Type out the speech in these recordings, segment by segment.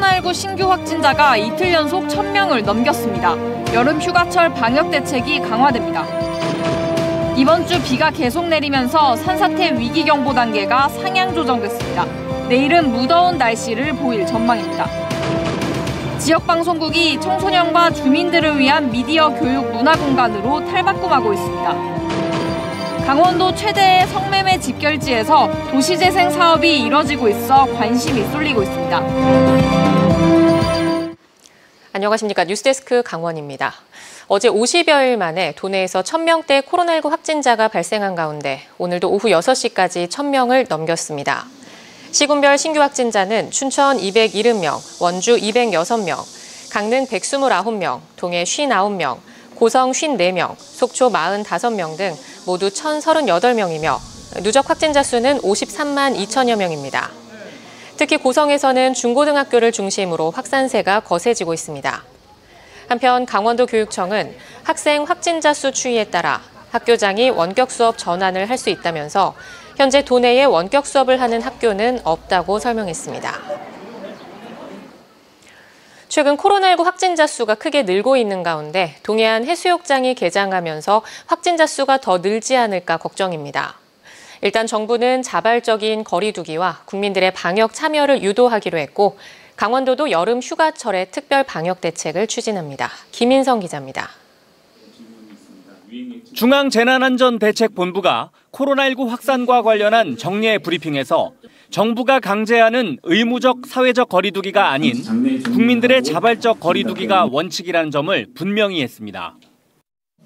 코로나19 신규 확진자가 이틀 연속 1,000명을 넘겼습니다. 여름 휴가철 방역 대책이 강화됩니다. 이번 주 비가 계속 내리면서 산사태 위기경보 단계가 상향 조정됐습니다. 내일은 무더운 날씨를 보일 전망입니다. 지역방송국이 청소년과 주민들을 위한 미디어 교육 문화공간으로 탈바꿈하고 있습니다. 강원도 최대의 성매매 집결지에서 도시재생 사업이 이뤄지고 있어 관심이 쏠리고 있습니다. 안녕하십니까. 뉴스데스크 강원입니다. 어제 50여일 만에 도내에서 1,000명대 코로나19 확진자가 발생한 가운데 오늘도 오후 6시까지 1,000명을 넘겼습니다. 시군별 신규 확진자는 춘천 270명, 원주 206명, 강릉 129명, 동해 59명, 고성 54명, 속초 45명 등 모두 1,038명이며 누적 확진자 수는 53만 2천여 명입니다. 특히 고성에서는 중고등학교를 중심으로 확산세가 거세지고 있습니다. 한편 강원도 교육청은 학생 확진자 수 추이에 따라 학교장이 원격 수업 전환을 할 수 있다면서 현재 도내에 원격 수업을 하는 학교는 없다고 설명했습니다. 최근 코로나19 확진자 수가 크게 늘고 있는 가운데 동해안 해수욕장이 개장하면서 확진자 수가 더 늘지 않을까 걱정입니다. 일단 정부는 자발적인 거리 두기와 국민들의 방역 참여를 유도하기로 했고 강원도도 여름 휴가철에 특별 방역 대책을 추진합니다. 김인성 기자입니다. 중앙재난안전대책본부가 코로나19 확산과 관련한 정례 브리핑에서 정부가 강제하는 의무적 사회적 거리두기가 아닌 국민들의 자발적 거리두기가 원칙이라는 점을 분명히 했습니다.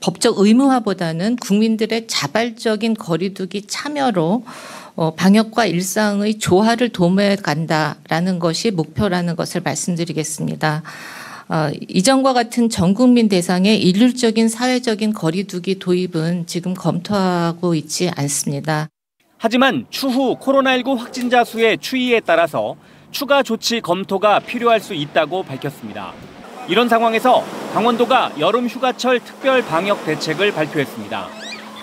법적 의무화보다는 국민들의 자발적인 거리두기 참여로 방역과 일상의 조화를 도모해 간다라는 것이 목표라는 것을 말씀드리겠습니다. 이전과 같은 전 국민 대상의 일률적인 사회적인 거리두기 도입은 지금 검토하고 있지 않습니다. 하지만 추후 코로나19 확진자 수의 추이에 따라서 추가 조치 검토가 필요할 수 있다고 밝혔습니다. 이런 상황에서 강원도가 여름 휴가철 특별 방역 대책을 발표했습니다.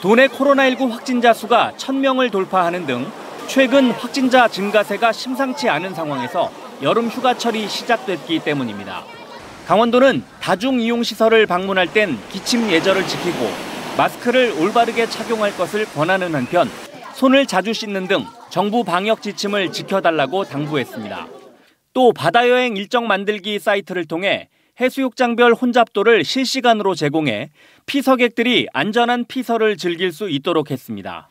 도내 코로나19 확진자 수가 1,000명을 돌파하는 등 최근 확진자 증가세가 심상치 않은 상황에서 여름 휴가철이 시작됐기 때문입니다. 강원도는 다중이용시설을 방문할 땐 기침 예절을 지키고 마스크를 올바르게 착용할 것을 권하는 한편 손을 자주 씻는 등 정부 방역 지침을 지켜달라고 당부했습니다. 또 바다여행 일정 만들기 사이트를 통해 해수욕장별 혼잡도를 실시간으로 제공해 피서객들이 안전한 피서를 즐길 수 있도록 했습니다.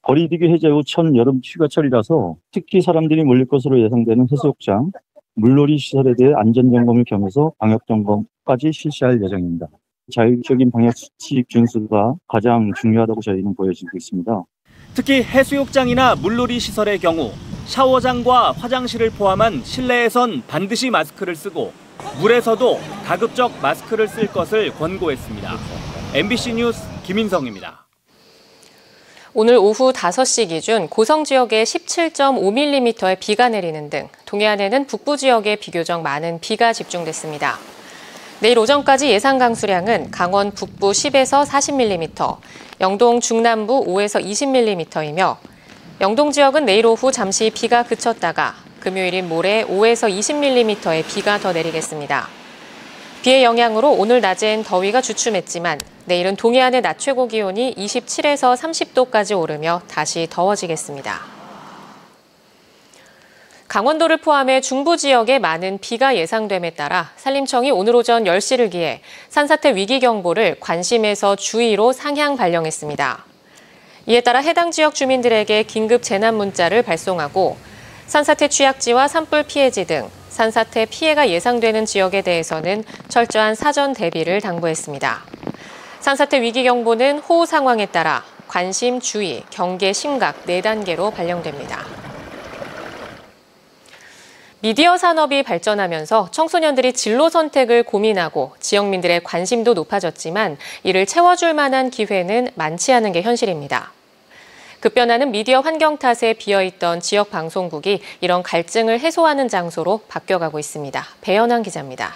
거리두기 해제 후 첫 여름 휴가철이라서 특히 사람들이 몰릴 것으로 예상되는 해수욕장, 물놀이 시설에 대해 안전점검을 겸해서 방역점검까지 실시할 예정입니다. 자율적인 방역수칙 준수가 가장 중요하다고 저희는 보여지고 있습니다. 특히 해수욕장이나 물놀이 시설의 경우 샤워장과 화장실을 포함한 실내에선 반드시 마스크를 쓰고 물에서도 가급적 마스크를 쓸 것을 권고했습니다. MBC 뉴스 김인성입니다. 오늘 오후 5시 기준 고성 지역에 17.5mm의 비가 내리는 등 동해안에는 북부 지역에 비교적 많은 비가 집중됐습니다. 내일 오전까지 예상 강수량은 강원 북부 10에서 40mm, 영동 중남부 5에서 20mm이며 영동 지역은 내일 오후 잠시 비가 그쳤다가 금요일인 모레 5에서 20mm의 비가 더 내리겠습니다. 비의 영향으로 오늘 낮엔 더위가 주춤했지만 내일은 동해안의 낮 최고 기온이 27에서 30도까지 오르며 다시 더워지겠습니다. 강원도를 포함해 중부 지역에 많은 비가 예상됨에 따라 산림청이 오늘 오전 10시를 기해 산사태 위기경보를 관심에서 주의로 상향 발령했습니다. 이에 따라 해당 지역 주민들에게 긴급 재난 문자를 발송하고 산사태 취약지와 산불 피해지 등 산사태 피해가 예상되는 지역에 대해서는 철저한 사전 대비를 당부했습니다. 산사태 위기경보는 호우 상황에 따라 관심, 주의, 경계, 심각 4단계로 발령됩니다. 미디어 산업이 발전하면서 청소년들이 진로 선택을 고민하고 지역민들의 관심도 높아졌지만 이를 채워줄 만한 기회는 많지 않은 게 현실입니다. 급변하는 미디어 환경 탓에 비어있던 지역 방송국이 이런 갈증을 해소하는 장소로 바뀌어가고 있습니다. 배현환 기자입니다.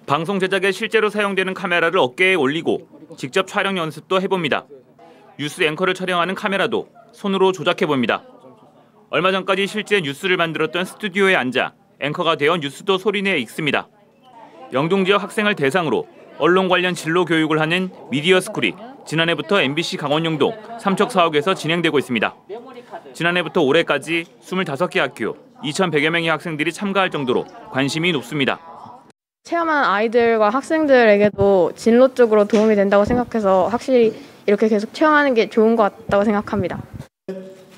방송 제작에 실제로 사용되는 카메라를 어깨에 올리고 직접 촬영 연습도 해봅니다. 뉴스 앵커를 촬영하는 카메라도 손으로 조작해봅니다. 얼마 전까지 실제 뉴스를 만들었던 스튜디오에 앉아 앵커가 되어 뉴스도 소리내 읽습니다. 영동 지역 학생을 대상으로 언론 관련 진로 교육을 하는 미디어 스쿨이 지난해부터 MBC 강원 영동 삼척 사옥에서 진행되고 있습니다. 지난해부터 올해까지 25개 학교 2,100여 명의 학생들이 참가할 정도로 관심이 높습니다. 체험하는 아이들과 학생들에게도 진로 쪽으로 도움이 된다고 생각해서 확실히 이렇게 계속 체험하는 게 좋은 것 같다고 생각합니다.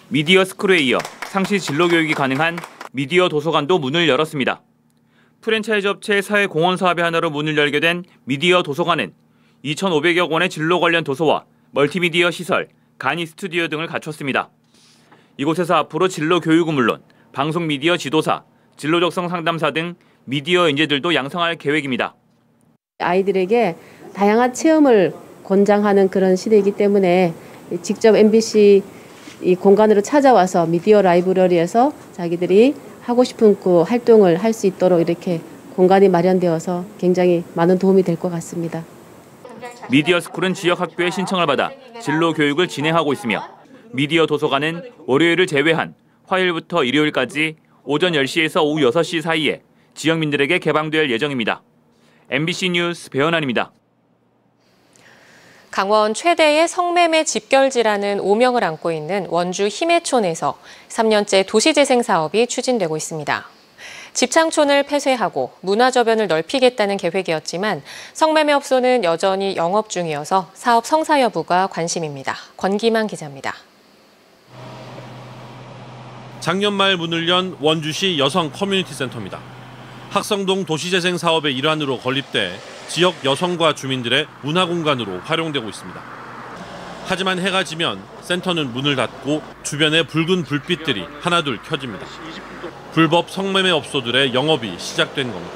미디어 스쿨에 이어 상시 진로 교육이 가능한 미디어 도서관도 문을 열었습니다. 프랜차이즈 업체 사회공헌 사업의 하나로 문을 열게 된 미디어 도서관은 2,500여 권의 진로 관련 도서와 멀티미디어 시설, 강의 스튜디오 등을 갖췄습니다. 이곳에서 앞으로 진로 교육은 물론 방송 미디어 지도사, 진로 적성 상담사 등 미디어 인재들도 양성할 계획입니다. 아이들에게 다양한 체험을 권장하는 그런 시대이기 때문에 직접 MBC 이 공간으로 찾아와서 미디어 라이브러리에서 자기들이 하고 싶은 그 활동을 할 수 있도록 이렇게 공간이 마련되어서 굉장히 많은 도움이 될 것 같습니다. 미디어 스쿨은 지역 학교에 신청을 받아 진로 교육을 진행하고 있으며 미디어 도서관은 월요일을 제외한 화요일부터 일요일까지 오전 10시에서 오후 6시 사이에 지역민들에게 개방될 예정입니다. MBC 뉴스 배현환입니다. 강원 최대의 성매매 집결지라는 오명을 안고 있는 원주 힘해촌에서 3년째 도시재생 사업이 추진되고 있습니다. 집창촌을 폐쇄하고 문화저변을 넓히겠다는 계획이었지만 성매매업소는 여전히 영업 중이어서 사업 성사 여부가 관심입니다. 권기만 기자입니다. 작년 말 문을 연 원주시 여성 커뮤니티 센터입니다. 학성동 도시재생 사업의 일환으로 건립돼 지역 여성과 주민들의 문화공간으로 활용되고 있습니다. 하지만 해가 지면 센터는 문을 닫고 주변에 붉은 불빛들이 하나둘 켜집니다. 불법 성매매 업소들의 영업이 시작된 겁니다.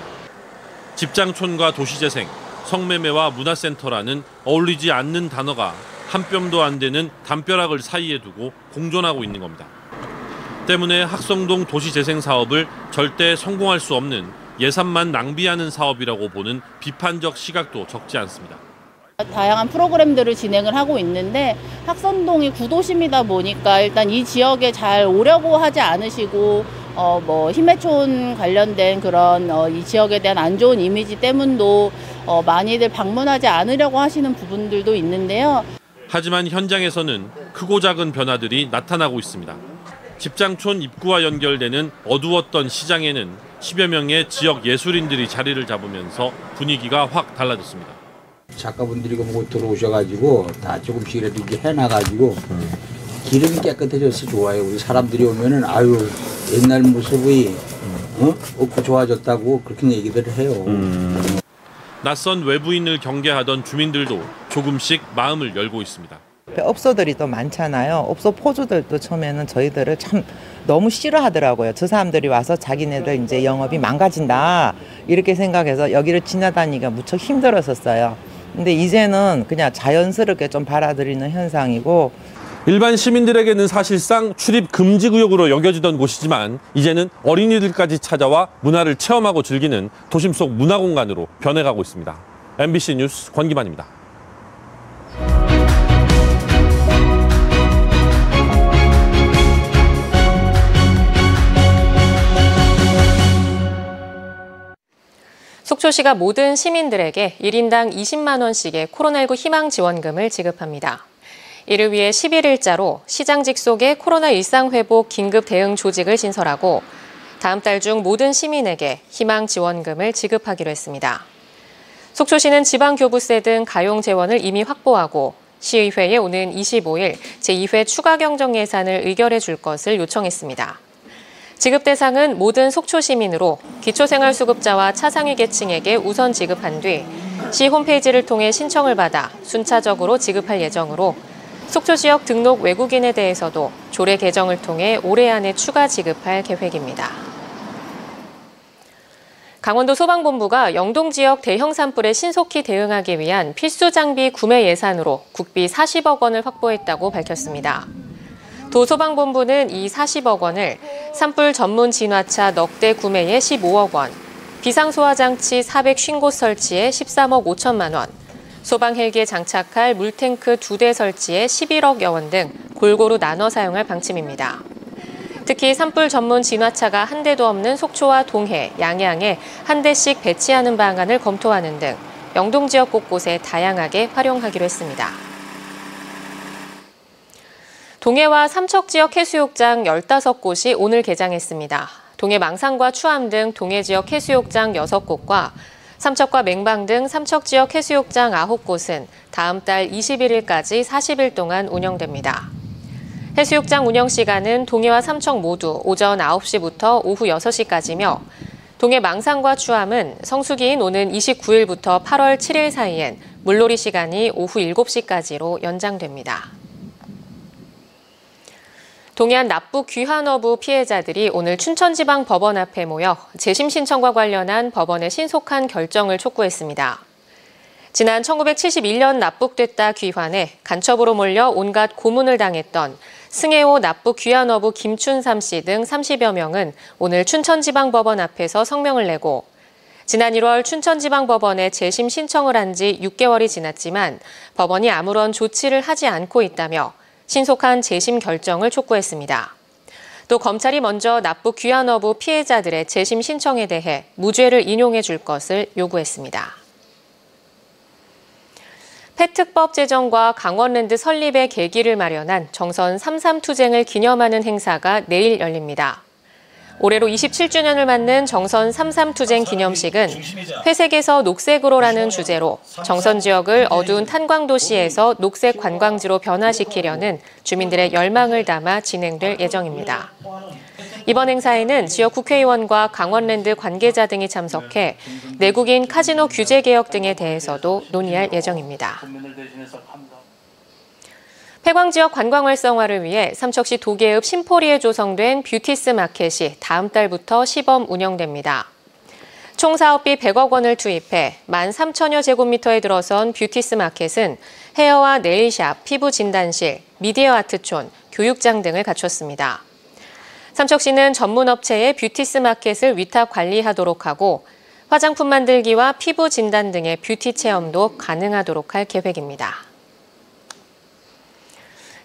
집장촌과 도시재생, 성매매와 문화센터라는 어울리지 않는 단어가 한 뼘도 안 되는 담벼락을 사이에 두고 공존하고 있는 겁니다. 때문에 학성동 도시재생 사업을 절대 성공할 수 없는 예산만 낭비하는 사업이라고 보는 비판적 시각도 적지 않습니다. 다양한 프로그램들을 진행을 하고 있는데 학성동이 구도심이다 보니까 일단 이 지역에 잘 오려고 하지 않으시고 힘해촌 관련된 그런 이 지역에 대한 안 좋은 이미지 때문도 많이들 방문하지 않으려고 하시는 부분들도 있는데요. 하지만 현장에서는 크고 작은 변화들이 나타나고 있습니다. 집장촌 입구와 연결되는 어두웠던 시장에는 10여 명의 지역 예술인들이 자리를 잡으면서 분위기가 확 달라졌습니다. 작가분들이 뭐 들어오셔가지고 다 조금씩이라도 이렇게 해놔가지고 기름이 깨끗해져서 좋아요. 우리 사람들이 오면은 아유 옛날 모습이 없고 좋아졌다고 그렇게 얘기들을 해요. 낯선 외부인을 경계하던 주민들도 조금씩 마음을 열고 있습니다. 업소들이 또 많잖아요. 업소 포주들도 처음에는 저희들을 참 너무 싫어하더라고요. 저 사람들이 와서 자기네들 이제 영업이 망가진다 이렇게 생각해서 여기를 지나다니기가 무척 힘들었었어요. 근데 이제는 그냥 자연스럽게 좀 받아들이는 현상이고 일반 시민들에게는 사실상 출입 금지 구역으로 여겨지던 곳이지만 이제는 어린이들까지 찾아와 문화를 체험하고 즐기는 도심 속 문화공간으로 변해가고 있습니다. MBC 뉴스 권기만입니다. 속초시가 모든 시민들에게 1인당 20만 원씩의 코로나19 희망지원금을 지급합니다. 이를 위해 11일자로 시장 직속의 코로나 일상회복 긴급 대응 조직을 신설하고 다음 달 중 모든 시민에게 희망지원금을 지급하기로 했습니다. 속초시는 지방교부세 등 가용 재원을 이미 확보하고 시의회에 오는 25일 제2회 추가 경정 예산을 의결해 줄 것을 요청했습니다. 지급 대상은 모든 속초 시민으로 기초생활수급자와 차상위 계층에게 우선 지급한 뒤 시 홈페이지를 통해 신청을 받아 순차적으로 지급할 예정으로 속초 지역 등록 외국인에 대해서도 조례 개정을 통해 올해 안에 추가 지급할 계획입니다. 강원도 소방본부가 영동 지역 대형 산불에 신속히 대응하기 위한 필수 장비 구매 예산으로 국비 40억 원을 확보했다고 밝혔습니다. 도소방본부는 이 40억 원을 산불 전문 진화차 넉 대 구매에 15억 원, 비상소화장치 450곳 설치에 13억 5천만 원, 소방 헬기에 장착할 물탱크 2대 설치에 11억여 원 등 골고루 나눠 사용할 방침입니다. 특히 산불 전문 진화차가 한 대도 없는 속초와 동해, 양양에 한 대씩 배치하는 방안을 검토하는 등 영동 지역 곳곳에 다양하게 활용하기로 했습니다. 동해와 삼척 지역 해수욕장 15곳이 오늘 개장했습니다. 동해 망상과 추암 등 동해 지역 해수욕장 6곳과 삼척과 맹방 등 삼척 지역 해수욕장 9곳은 다음 달 21일까지 40일 동안 운영됩니다. 해수욕장 운영 시간은 동해와 삼척 모두 오전 9시부터 오후 6시까지며 동해 망상과 추암은 성수기인 오는 29일부터 8월 7일 사이엔 물놀이 시간이 오후 7시까지로 연장됩니다. 동해안 납북 귀환어부 피해자들이 오늘 춘천지방법원 앞에 모여 재심 신청과 관련한 법원의 신속한 결정을 촉구했습니다. 지난 1971년 납북됐다 귀환해 간첩으로 몰려 온갖 고문을 당했던 승혜호 납북 귀환어부 김춘삼 씨 등 30여 명은 오늘 춘천지방법원 앞에서 성명을 내고 지난 1월 춘천지방법원에 재심 신청을 한 지 6개월이 지났지만 법원이 아무런 조치를 하지 않고 있다며 신속한 재심 결정을 촉구했습니다. 또 검찰이 먼저 납북 귀환어부 피해자들의 재심 신청에 대해 무죄를 인용해 줄 것을 요구했습니다. 폐특법 제정과 강원랜드 설립의 계기를 마련한 정선 3.3 투쟁을 기념하는 행사가 내일 열립니다. 올해로 27주년을 맞는 정선 3.3 투쟁 기념식은 회색에서 녹색으로라는 주제로 정선 지역을 어두운 탄광도시에서 녹색 관광지로 변화시키려는 주민들의 열망을 담아 진행될 예정입니다. 이번 행사에는 지역 국회의원과 강원랜드 관계자 등이 참석해 내국인 카지노 규제 개혁 등에 대해서도 논의할 예정입니다. 폐광 지역 관광 활성화를 위해 삼척시 도계읍 신포리에 조성된 뷰티스 마켓이 다음 달부터 시범 운영됩니다. 총 사업비 100억 원을 투입해 13,000여 제곱미터에 들어선 뷰티스 마켓은 헤어와 네일샵, 피부 진단실, 미디어 아트촌, 교육장 등을 갖췄습니다. 삼척시는 전문 업체에 뷰티스 마켓을 위탁 관리하도록 하고 화장품 만들기와 피부 진단 등의 뷰티 체험도 가능하도록 할 계획입니다.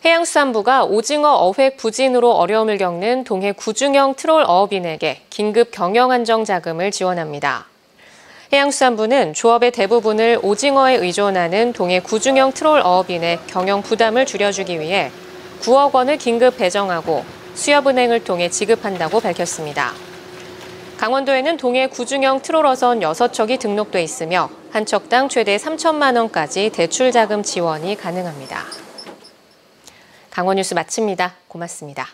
해양수산부가 오징어 어획 부진으로 어려움을 겪는 동해 구중형 트롤 어업인에게 긴급 경영 안정 자금을 지원합니다. 해양수산부는 조업의 대부분을 오징어에 의존하는 동해 구중형 트롤 어업인의 경영 부담을 줄여주기 위해 9억 원을 긴급 배정하고 수협은행을 통해 지급한다고 밝혔습니다. 강원도에는 동해 구중형 트롤어선 6척이 등록돼 있으며 한 척당 최대 3천만 원까지 대출 자금 지원이 가능합니다. 강원 뉴스 마칩니다. 고맙습니다.